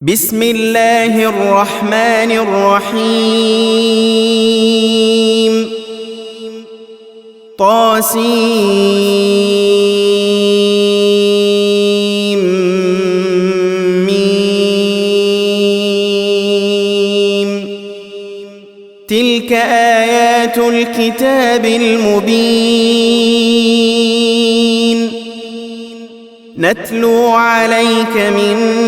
بسم الله الرحمن الرحيم تلك آيات الكتاب المبين نتلو عليك من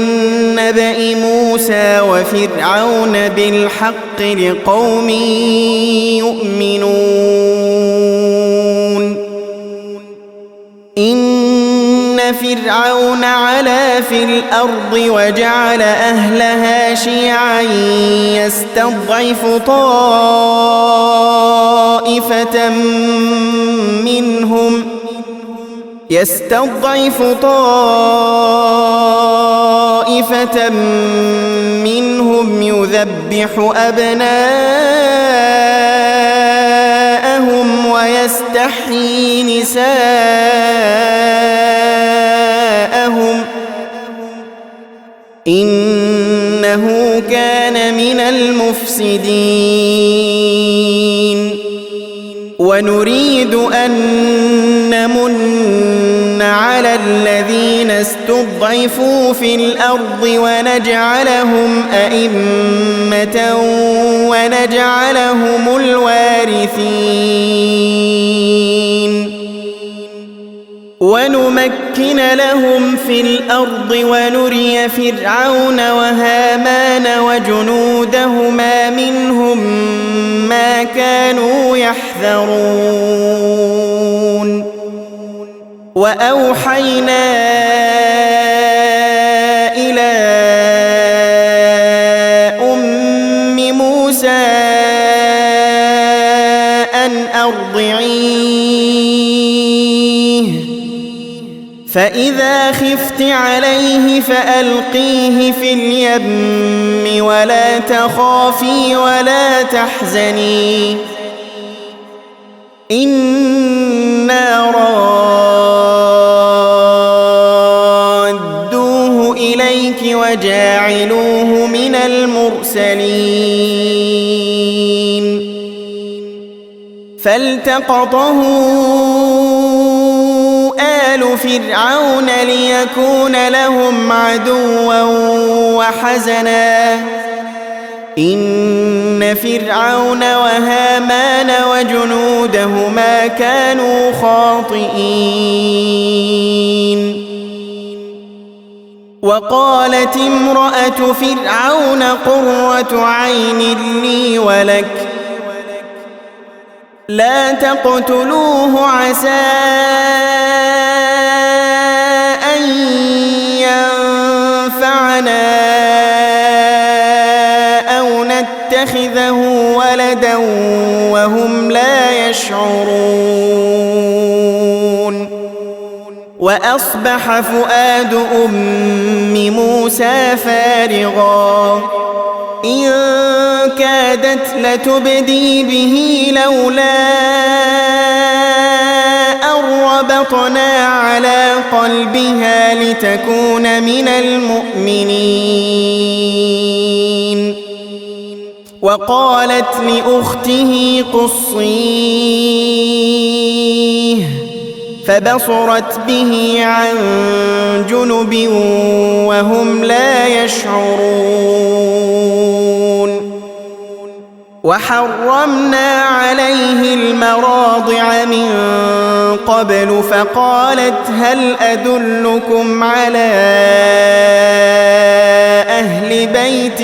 نبأ موسى وفرعون بالحق لقوم يؤمنون إن فرعون علا في الأرض وجعل أهلها شيعا يستضعف طائفة منهم يذبح أبناءهم ويستحيي نساءهم إنه كان من المفسدين ونريد أن نمن على الذين استضعفوا في الأرض ونجعلهم أئمة ونجعلهم الوارثين ونمكن لهم في الأرض ونري فرعون وهامان وجنودهما منهم ما كانوا يحذرون وأوحينا إلى أم موسى أن أرضعيه فإذا خفت عليه فألقيه في اليم ولا تخافي ولا تحزني إنا رادوه إليك وجاعلوه من المرسلين فالتقطه آل فرعون ليكون لهم عدوا وحزنا إن فرعون وهامان وجنودهما كانوا خاطئين وقالت امرأة فرعون قرة عين لي ولك لا تقتلوه عسى أن ينفعنا أو نتخذه ولدا وهم لا يشعرون وأصبح فؤاد أم موسى فارغا إن كادت لتبدي به لولا أن ربطنا على قلبها لتكون من المؤمنين وقالت لأخته قصيه فبصرت به عن جنب وهم لا يشعرون وحرمنا عليه المراضع من قبل فقالت هل أدلكم على أهل بيت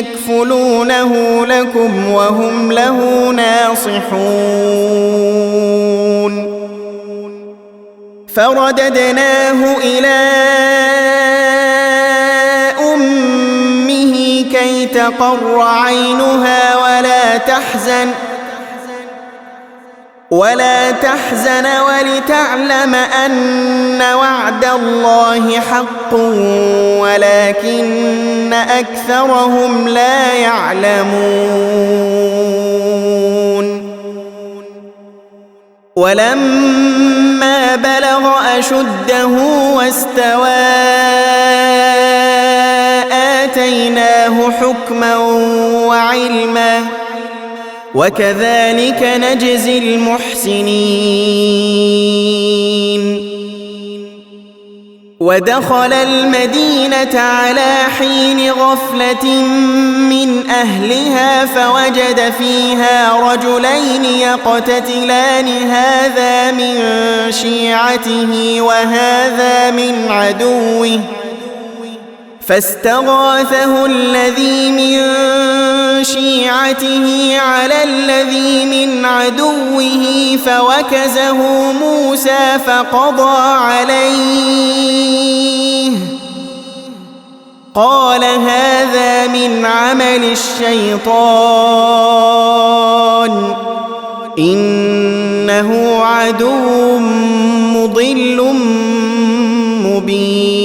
يكفلونه لكم وهم له ناصحون فرددناه إلى أمه كي تقر عينها ولا تحزن ولا تحزن ولتعلم أن وعد الله حق ولكن أكثرهم لا يعلمون ولما بلغ أشده واستوى آتيناه حكما وعلما وكذلك نجزي المحسنين ودخل المدينة على حين غفلة من أهلها فوجد فيها رجلين يقتتلان هذا من شيعته وهذا من عدوه فاستغاثه الذي من شيعته على الذي من عدوه فوكزه موسى فقضى عليه قال هذا من عمل الشيطان إنه عدو مضل مبين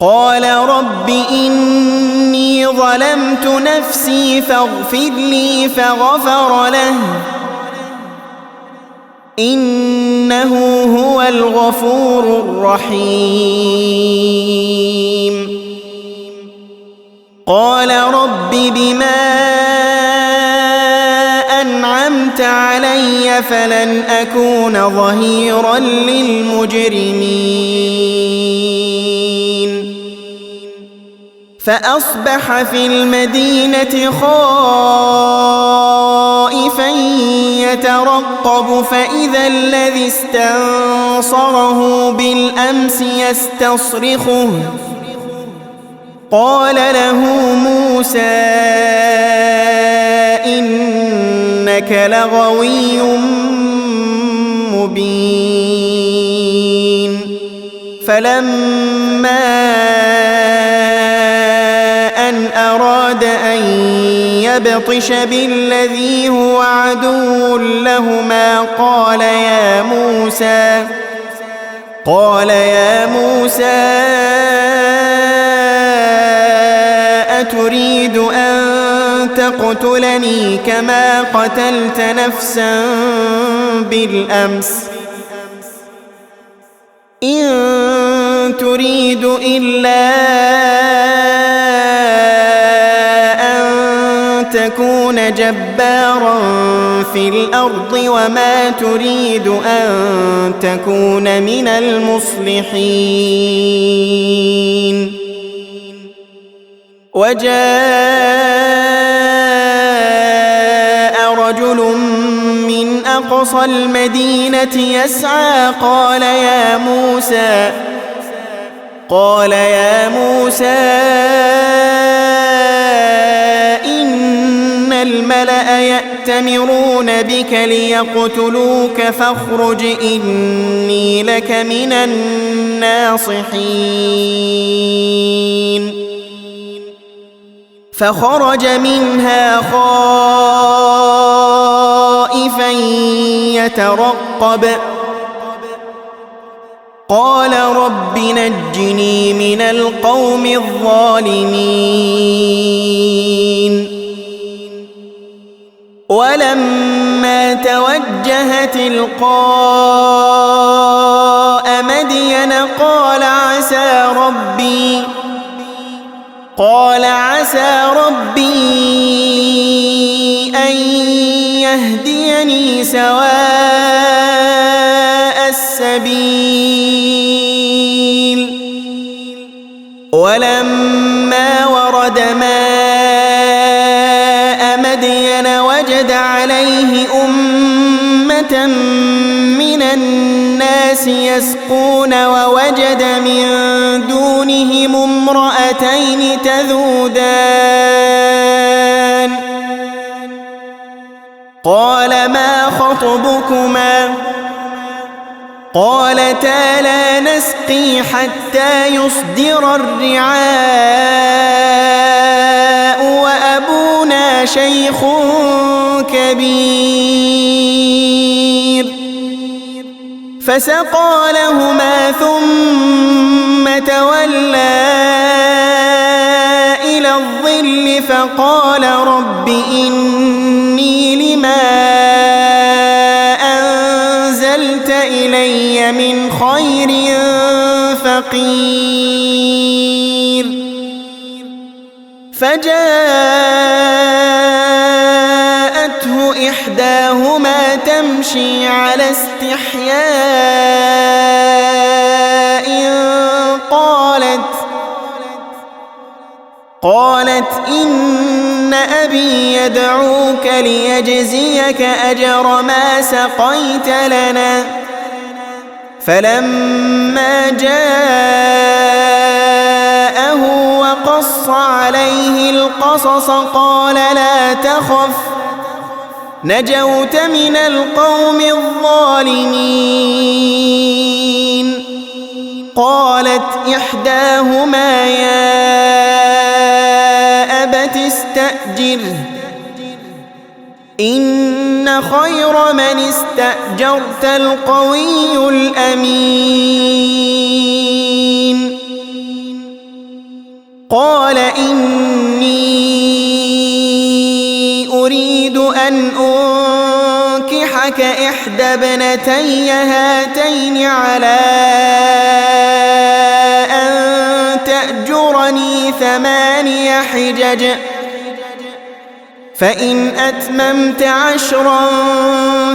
قال رب إني ظلمت نفسي فاغفر لي فغفر له إنه هو الغفور الرحيم قال رب بما أنعمت علي فلن أكون ظهيرا للمجرمين فأصبح في المدينة خائفا يترقب فإذا الذي استنصره بالأمس يستصرخه قال له موسى إنك لغوي مبين فلما أن أراد أن يبطش بالذي هو عدو لهما قال يا موسى أتريد أن تقتلني كما قتلت نفسا بالأمس إن تريد إلا أن تكون جبارا في الأرض وما تريد أن تكون من المصلحين وجاء رجل من أقصى المدينة يسعى قال يا موسى إن الملأ يأتمرون بك ليقتلوك فاخرج إني لك من الناصحين فخرج منها خائفا يترقب قال رب نجني من القوم الظالمين ولما توجه تلقاء مدين قال عسى ربي أن يهديني سواء السبيل ولما ورد ماء مدين وجد عليه أمة من الناس يسقون ووجد من دونهم امرأتين تذودان قال ما خطبكما قالتا لا نسقي حتى يصدر الرعاء وأبونا شيخ كبير فسقى لهما ثم تولى إلى الظل فقال رب إني لما أنزلت إلي من خير فقير فجاءته إحداهما تمشي على استحياء قالت إن أبي يدعوك ليجزيك أجر ما سقيت لنا فلما جاءه وقص عليه القصص قال لا تخف نجوت من القوم الظالمين قالت إحداهما يا أبت استأجره إن خير من استأجرت القوي الأمين قال إني أريد أن أنكحك إحدى ابنتي هاتين على أن تأجرني 8 حجج فإن أتممت 10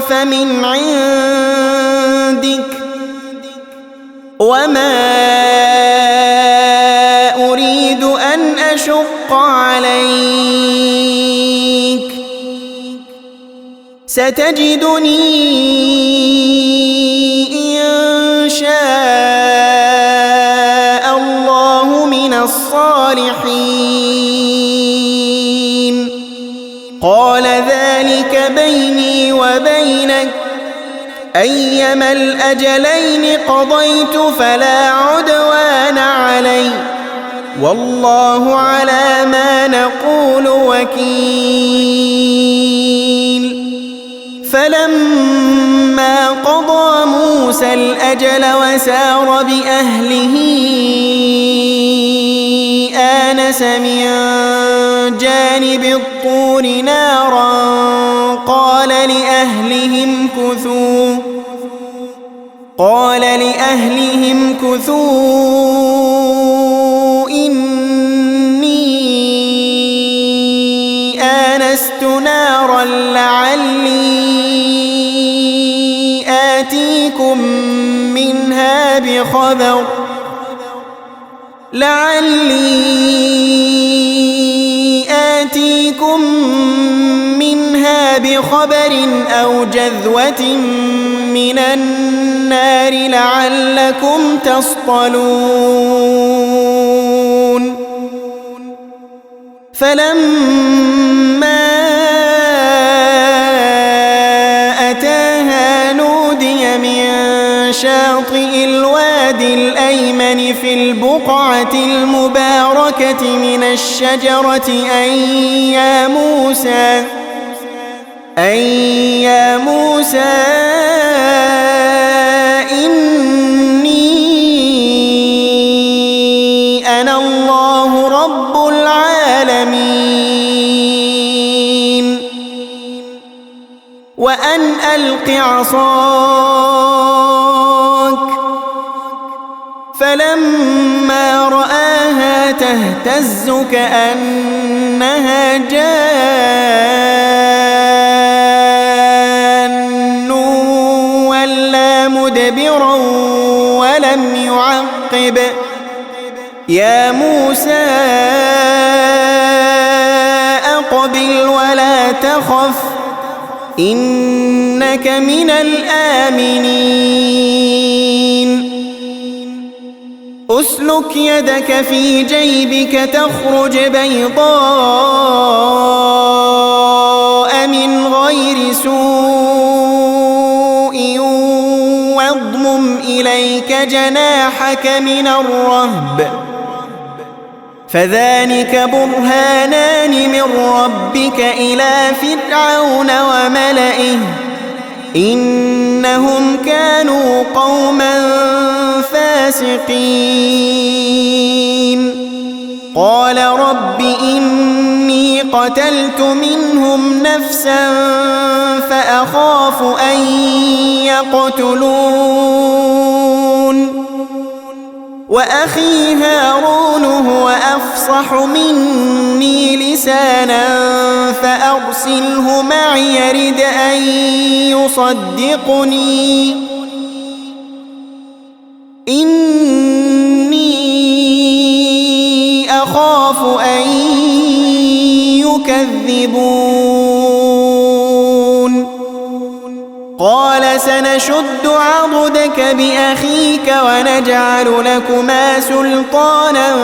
فمن عندك وما أريد أن أشق عليك ستجدني إن شاء الله من الصالحين قال ذلك بيني وبينك أيما الأجلين قضيت فلا عدوان علي والله على ما نقول وكيل فلما قضى موسى الأجل وسار بأهله آنس من جانب الطور نارا قال لأهلهم كثوا إني آنست نارا لعلي آتيكم منها بخبر أو جذوة من النار لعلكم تصطلون فلما أتاها نودي من شاطئ الوادي الأيمن في البقعة المباركة من الشجرة أن يا موسى إني أنا الله رب العالمين وأن ألق عصاك فلما رآها تهتز كأنها جان ولا مدبرا ولم يعقب يا موسى أقبل ولا تخف إنك من الآمنين أسلك يدك في جيبك تخرج بيضاء من غير سوء واضمم إليك جناحك من الرهب فذلك برهانان من ربك إلى فرعون وملئه إنهم كانوا قوما فاسقين قال رب إني قتلت منهم نفسا فأخاف أن يقتلون وأخي هارون هو أفصح مني لسانا فأرسله معي يرد أن يصدقني إني أخاف أن يكذبون قال سنشد عضدك بأخيك ونجعل لكما سلطانا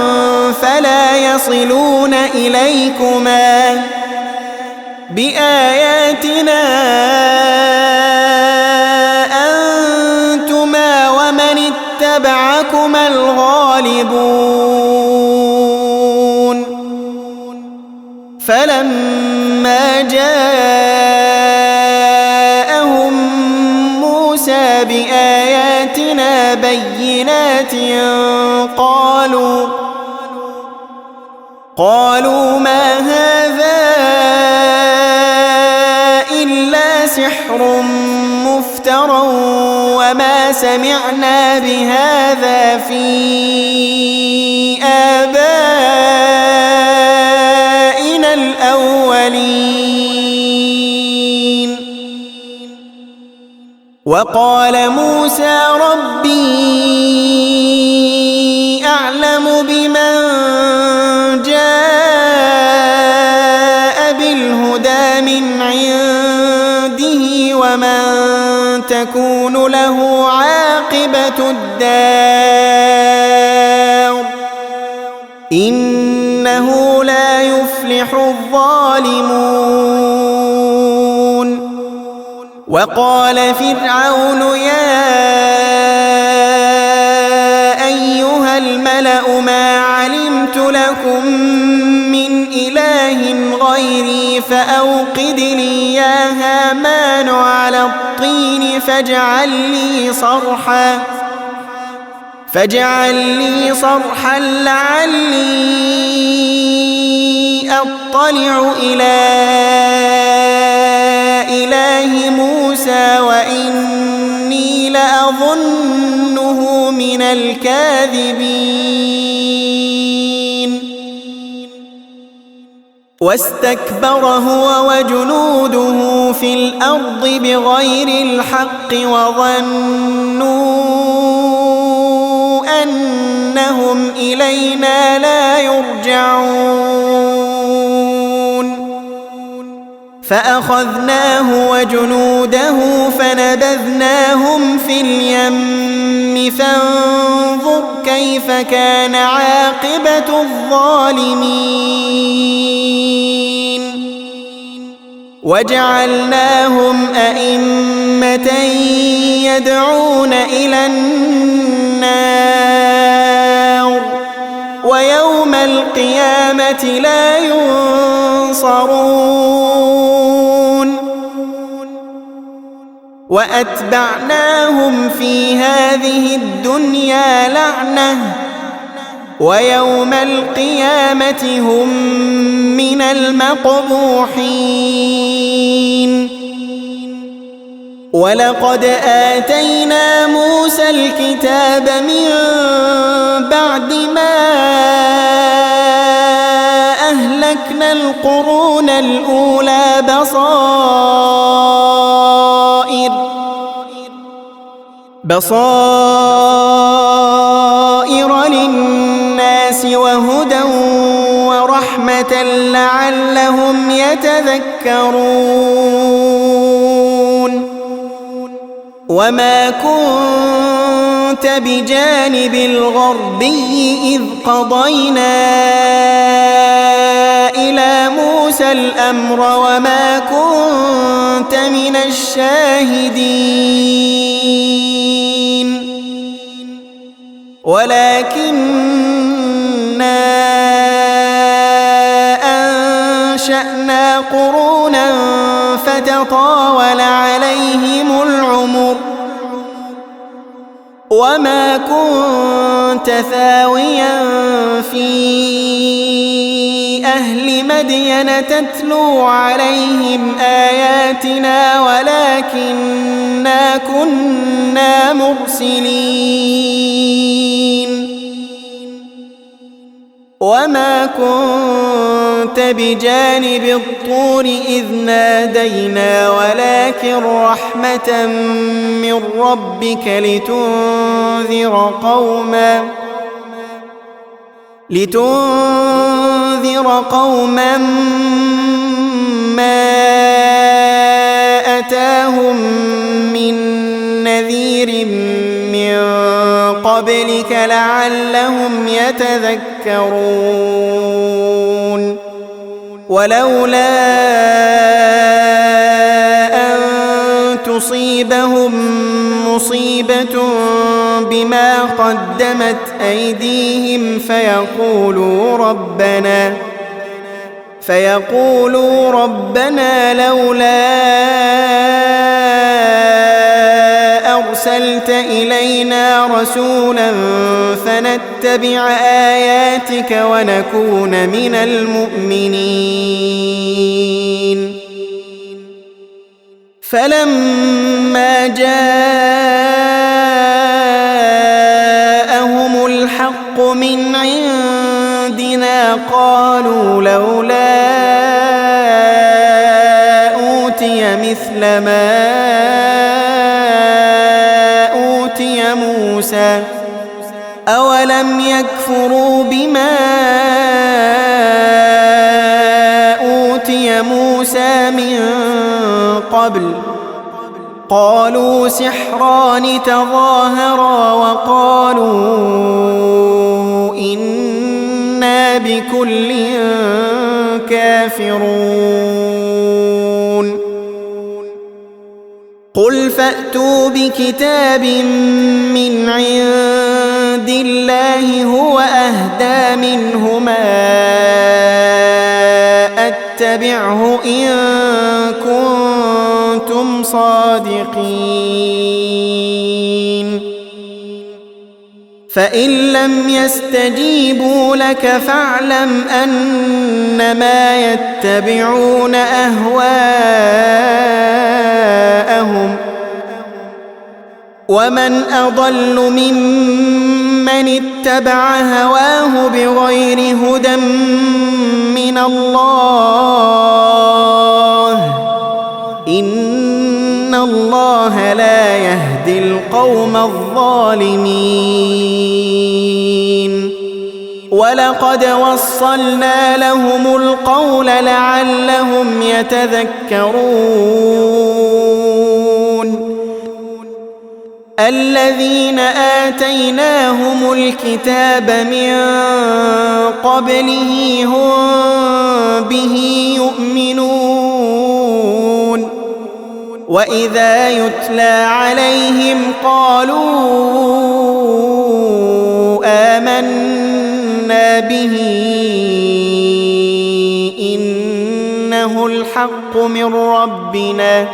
فلا يصلون إليكما بآياتنا أنتما ومن اتبعكما الغالبون فلما جاءهم موسى بآياتنا بينات قالوا ما هذا إلا سحر مفترى وما سمعنا بهذا في آبائنا الأولين وقال موسى ربي أعلم بمن جاء بالهدى من عنده ومن تكون له عاقبة الدار إنه لا يفلح الظالمون وقال فرعون يا أيها الملأ ما علمت لكم من إله غيري فأوقد لي يا هامان على الطين فاجعل لي صرحا لعلي أطلع إلى إله موسى وإني لأظنه من الكاذبين واستكبر هو وجنوده في الأرض بغير الحق وظنوا أنهم إلينا لا يرجعون فأخذناه وجنوده فنبذناهم في اليم فانظر كيف كان عاقبة الظالمين وجعلناهم أئمة يدعون إلى النار ويوم القيامة لا ينصرون وأتبعناهم في هذه الدنيا لعنة ويوم القيامة هم من المقبوحين ولقد آتينا موسى الكتاب من بعد ما أهلكنا القرون الأولى بصائر للناس وهدى ورحمة لعلهم يتذكرون وما كنت بجانب الغربي إذ قضينا إلى موسى الأمر وما كنت من الشاهدين ولكننا أنشأنا قرونا فتطاول عليهم العمر وما كنت ثاويا في أهل مدين تتلو عليهم آياتنا ولكننا كنا مرسلين وما كنت بجانب الطور إذ نادينا ولكن رحمة من ربك لتنذر قوما ما أتاهم من نذير من قبلك لعلهم يتذكرون ولولا أن تصيبهم مصيبة بما قدمت أيديهم فيقولوا ربنا لولا أرسلت إلينا رسولا فنتبع آياتك ونكون من المؤمنين فلما جاءهم الحق من عندنا قالوا لولا أوتي مثل ما أوتي موسى أولم يكفروا بما أوتي موسى من قبل قالوا سحران تظاهرا وقالوا إنا بكل كافرون قل فأتوا بكتاب من عند الله هو أهدى منهما أتبعه إن كنتم صادقين فإن لم يستجيبوا لك فاعلم أنما يتبعون أهواءهم ومن أضل ممن اتبع هواه بغير هدى من الله إن الله لا يهدي القوم الظالمين ولقد وصلنا لهم القول لعلهم يتذكرون الذين آتيناهم الكتاب من قبله هم به يؤمنون وإذا يتلى عليهم قالوا آمنا به إنه الحق من ربنا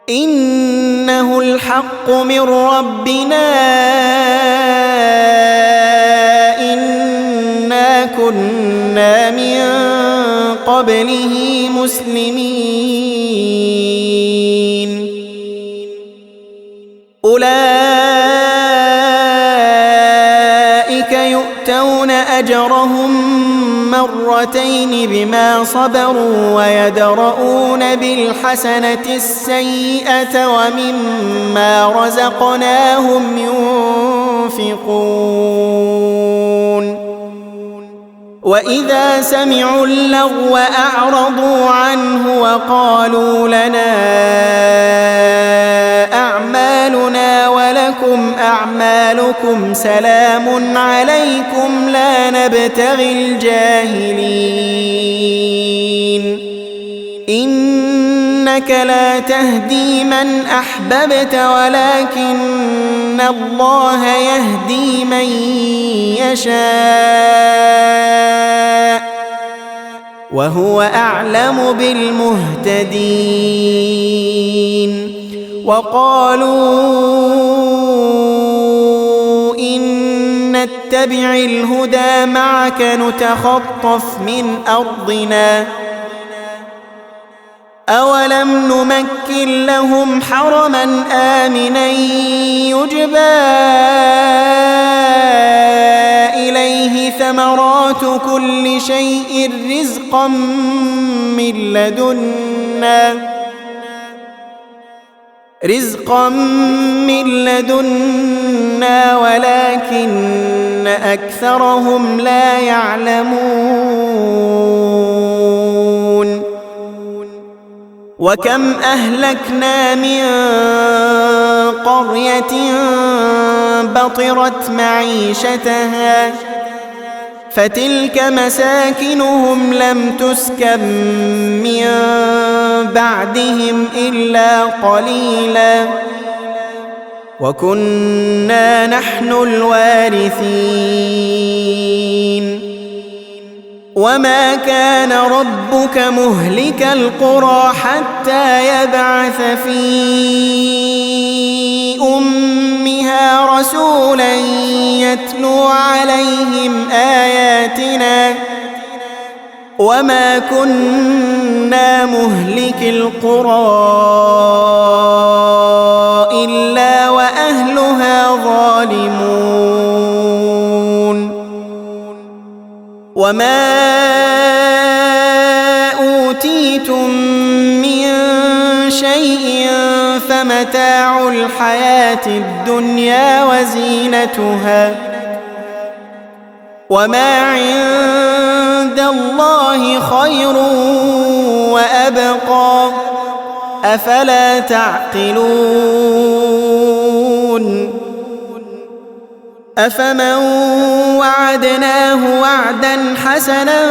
إنا كنا من قبله مسلمين أولئك يؤتون أجرهم مرتين بما صبروا ويدرؤون بالحسنة السيئة ومما رزقناهم ينفقون وإذا سمعوا اللغو أعرضوا عنه وقالوا لنا أعمالنا ولكم أعمالكم سلام عليكم لا نبتغي الجاهلين إنك لا تهدي من أحببت ولكن الله يهدي من يشاء وهو أعلم بالمهتدين وقالوا إن نتبع الهدى معك نتخطف من أرضنا أولم نمكن لهم حرما آمنا يجبى إليه ثمرات كل شيء رزقا من لدنا ولكن أكثرهم لا يعلمون وكم أهلكنا من قرية بطرت معيشتها فتلك مساكنهم لم تسكن من بعدهم إلا قليلا وكنا نحن الوارثين وما كان ربك مهلك القرى حتى يبعث في أمها رسولا يتلو عليهم آياتنا وما كنا مهلك القرى إلا وأهلها ظالمون وما أوتيتم من شيء فمتاع الحياة الدنيا وزينتها وما عند الله خير وأبقى أفلا تعقلون أفمن وعدناه وعدا حسنا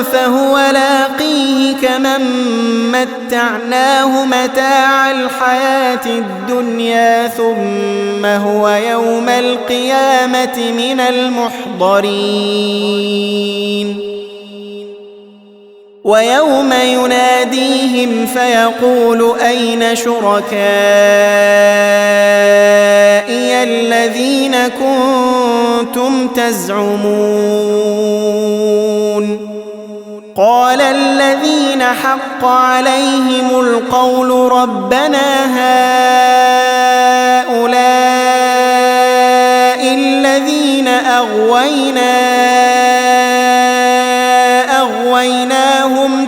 فهو لاقيه كمن متعناه متاع الحياة الدنيا ثم هو يوم القيامة من المحضرين ويوم يناديهم فيقول أين شركائي الذين كنتم تزعمون قال الذين حق عليهم القول ربنا هؤلاء الذين أغويناهم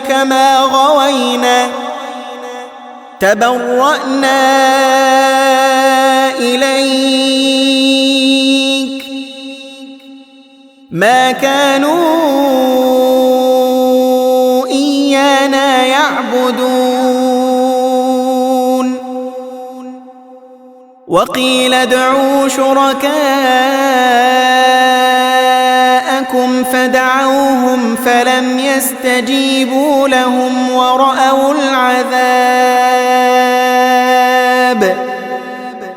كما غوينا تبرأنا إليك ما كانوا إيانا يعبدون وقيل ادعوا شركاءكم فدعوهم فلم يستجيبوا لهم ورأوا العذاب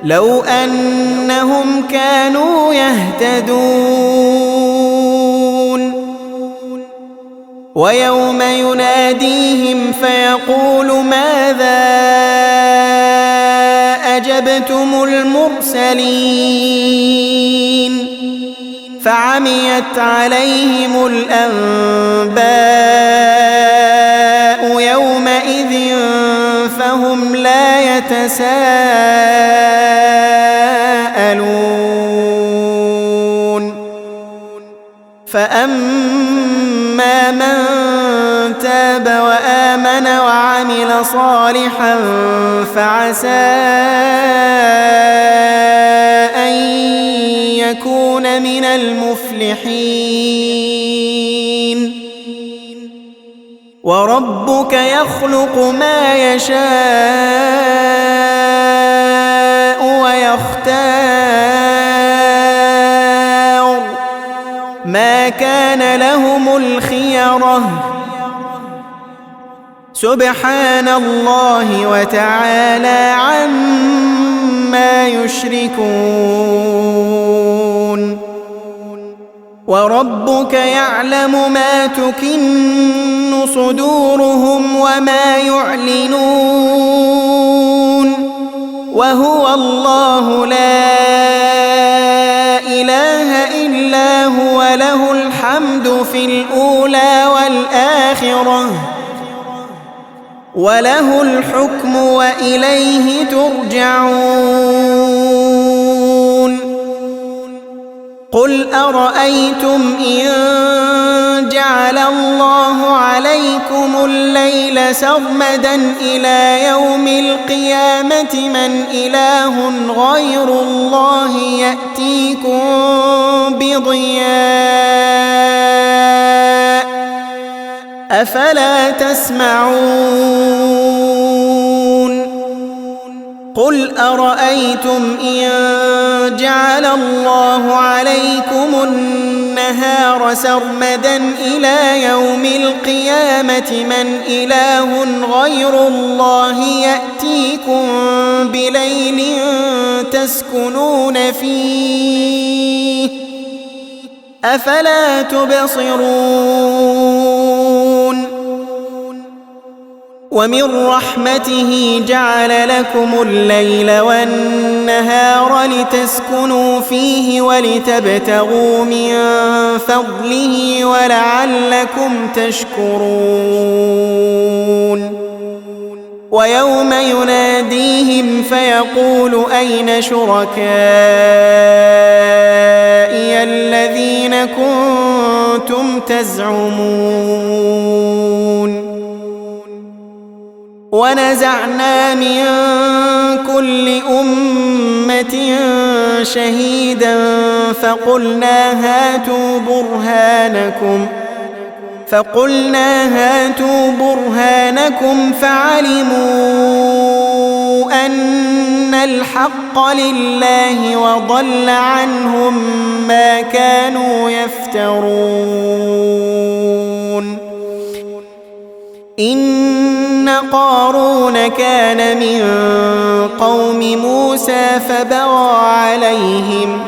لو أنهم كانوا يهتدون ويوم يناديهم فيقول ماذا أجبتم المرسلين فعميت عليهم الأنباء يومئذ فهم لا يتساءلون فأما من تاب وآمن وعمل صالحا فعسى أن يكون من المفلحين وربك يخلق ما يشاء ويختار ما كان لهم الخيرة سبحان الله وتعالى عما يشركون وربك يعلم ما تكن صدورهم وما يعلنون وهو الله لا إله إلا هو له الحمد في الأولى والآخرة وله الحكم وإليه ترجعون قل أرأيتم إن جعل الله عليكم الليل سرمدا إلى يوم القيامة من إله غير الله يأتيكم بضياء أفلا تسمعون قل أرأيتم إن جعل الله عليكم النهار سرمدا إلى يوم القيامة من إله غير الله يأتيكم بليل تسكنون فيه أفلا تبصرون ومن رحمته جعل لكم الليل والنهار لتسكنوا فيه ولتبتغوا من فضله ولعلكم تشكرون ويوم يناديهم فيقول أين شركائي الذين كنتم تزعمون ونزعنا من كل أمة شهيدا فقلنا هاتوا برهانكم فعلموا أن الحق لله وضل عنهم ما كانوا يفترون إن قارون كان من قوم موسى فبغى عليهم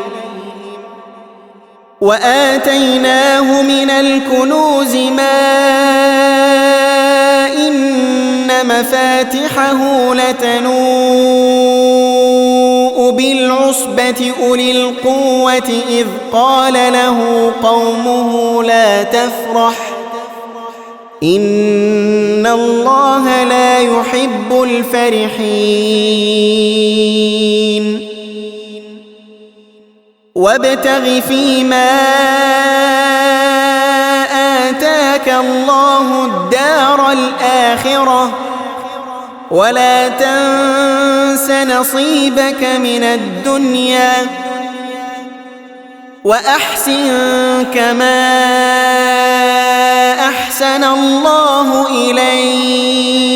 وآتيناه من الكنوز ما إن مفاتحه لتنوء بالعصبة أولي القوة إذ قال له قومه لا تفرح إن الله لا يحب الفرحين وابتغ فيما آتاك الله الدار الآخرة ولا تنس نصيبك من الدنيا وأحسن كما أحسن الله إليك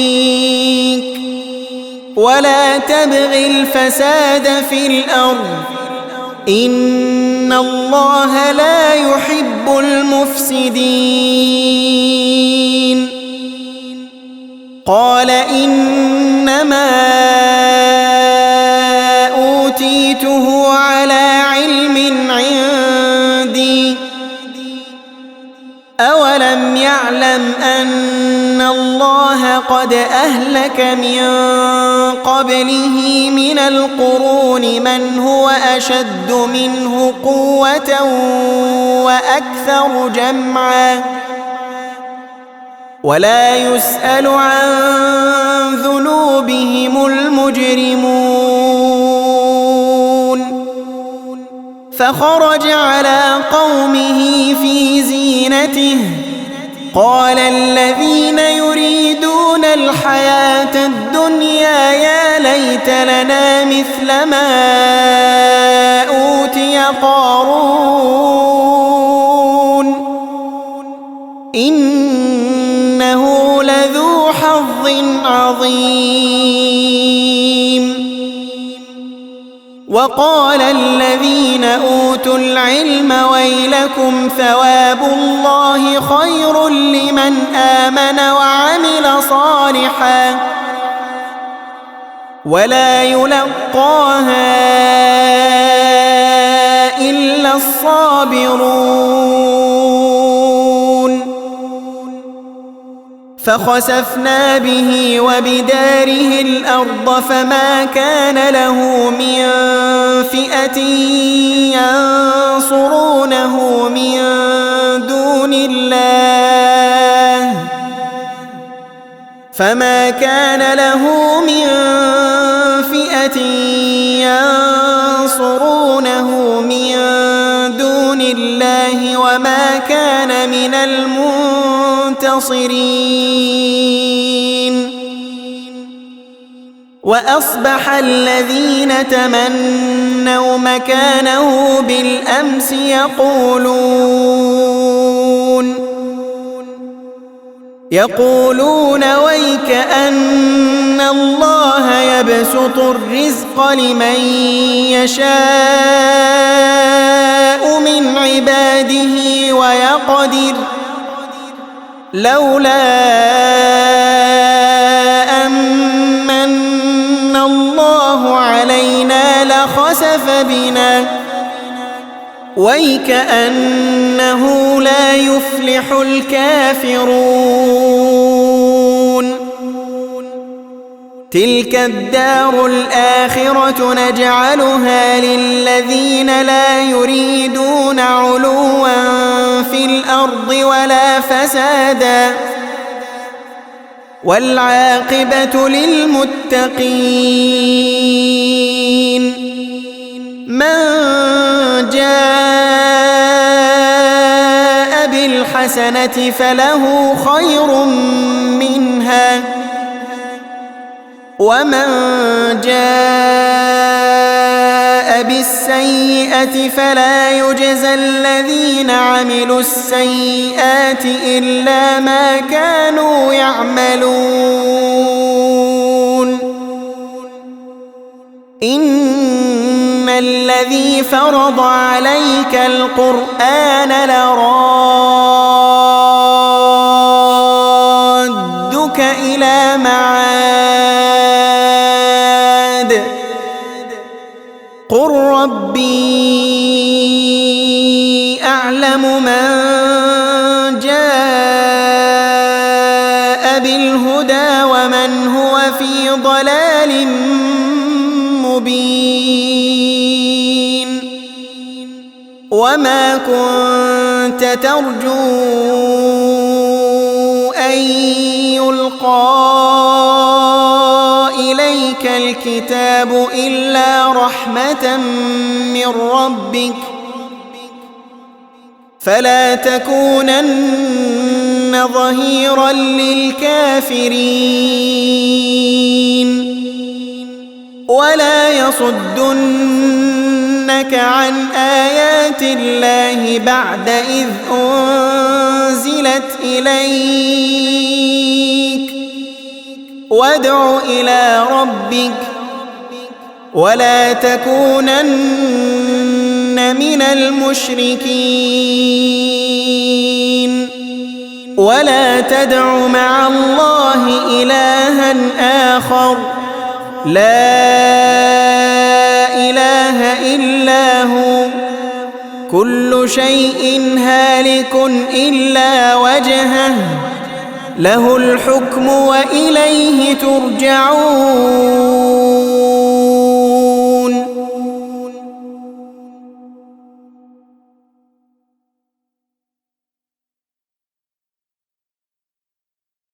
ولا تبغ الفساد في الأرض إن الله لا يحب المفسدين قال إنما أوتيته على علم عندي أولم يعلم أن الله قد أهلك من قبله من القرون من هو أشد منه قوة وأكثر جمعا ولا يسأل عن ذنوبهم المجرمون فخرج على قومه في زينته قال الذين يريدون الحياة الدنيا يا ليت لنا مثل ما أوتي قارون إنه لذو حظ عظيم وقال الذين أوتوا العلم ويلكم ثواب الله خير لمن آمن وعمل صالحا ولا يلقاها إلا الصابرون فخسفنا به وبداره الأرض فما كان له من فئة ينصرونه من دون الله وما كان من المنتصرين وأصبح الذين تمنوا مكانه بالأمس يقولون ويكأن الله يبسط الرزق لمن يشاء من عباده ويقدر لولا أمن الله علينا لخسف بنا ويكأنه لا يفلح الكافرون تلك الدار الآخرة نجعلها للذين لا يريدون علوا في الأرض ولا فسادا والعاقبة للمتقين من جاء بالحسنة فله خير منها ومن جاء بالسيئة فلا يجزى الذين عملوا السيئات إلا ما كانوا يعملون إن الذي فرض عليك القرآن لرادك إلى معاد قل ربي أعلم من جاء بالهدى ومن هو في ضلال مبين وما كنت ترجو أن يلقى إليك الكتاب إلا رحمة من ربك فلا تكونن ظهيرا للكافرين ولا يصدنك عن آيات الله بعد إذ أنزلت إليك وادع إلى ربك ولا تكونن من المشركين ولا تدع مع الله إلها آخر لا إله إلا هو كل شيء هالك إلا وجهه له الحكم وإليه ترجعون